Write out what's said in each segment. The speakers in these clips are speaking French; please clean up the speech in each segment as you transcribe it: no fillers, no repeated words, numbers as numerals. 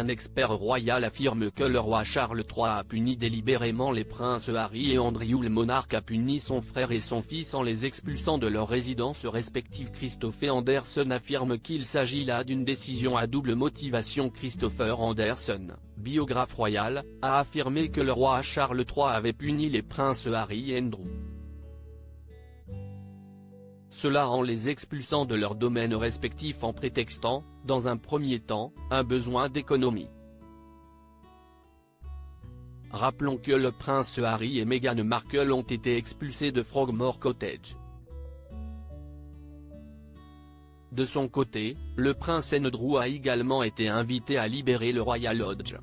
Un expert royal affirme que le roi Charles III a puni délibérément les princes Harry et Andrew. Le monarque a puni son frère et son fils en les expulsant de leurs résidences respectives. Christopher Anderson affirme qu'il s'agit là d'une décision à double motivation. Christopher Anderson, biographe royal, a affirmé que le roi Charles III avait puni les princes Harry et Andrew. Cela en les expulsant de leurs domaines respectifs en prétextant, dans un premier temps, un besoin d'économie. Rappelons que le prince Harry et Meghan Markle ont été expulsés de Frogmore Cottage. De son côté, le prince Andrew a également été invité à libérer le Royal Lodge.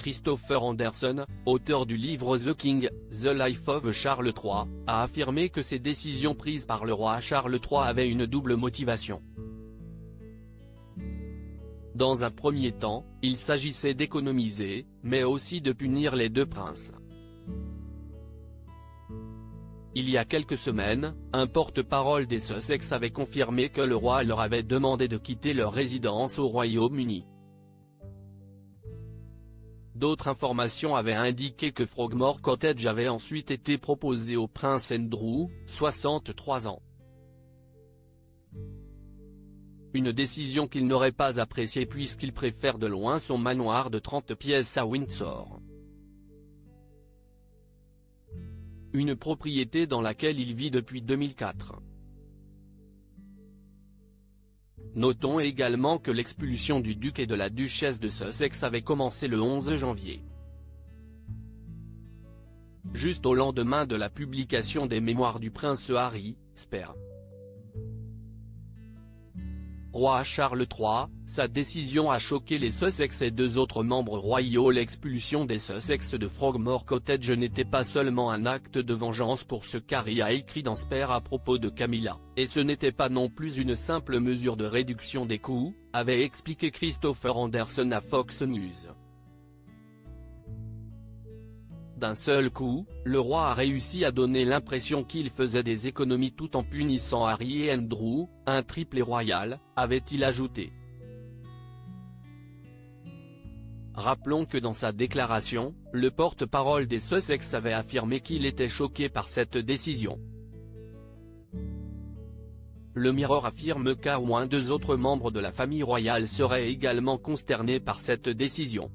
Christopher Anderson, auteur du livre The King, The Life of Charles III, a affirmé que ces décisions prises par le roi Charles III avaient une double motivation. Dans un premier temps, il s'agissait d'économiser, mais aussi de punir les deux princes. Il y a quelques semaines, un porte-parole des Sussex avait confirmé que le roi leur avait demandé de quitter leur résidence au Royaume-Uni. D'autres informations avaient indiqué que Frogmore Cottage avait ensuite été proposé au prince Andrew, 63 ans. Une décision qu'il n'aurait pas appréciée puisqu'il préfère de loin son manoir de 30 pièces à Windsor. Une propriété dans laquelle il vit depuis 2004. Notons également que l'expulsion du duc et de la duchesse de Sussex avait commencé le 11 janvier. Juste au lendemain de la publication des mémoires du prince Harry, Spare. Roi Charles III, sa décision a choqué les Sussex et deux autres membres royaux. L'expulsion des Sussex de Frogmore Cottage n'était pas seulement un acte de vengeance pour ce qu'Harry a écrit dans Spare à propos de Camilla, et ce n'était pas non plus une simple mesure de réduction des coûts, avait expliqué Christopher Anderson à Fox News. D'un seul coup, le roi a réussi à donner l'impression qu'il faisait des économies tout en punissant Harry et Andrew, un triplé royal, avait-il ajouté. Rappelons que dans sa déclaration, le porte-parole des Sussex avait affirmé qu'il était choqué par cette décision. Le Mirror affirme qu'au moins deux autres membres de la famille royale seraient également consternés par cette décision.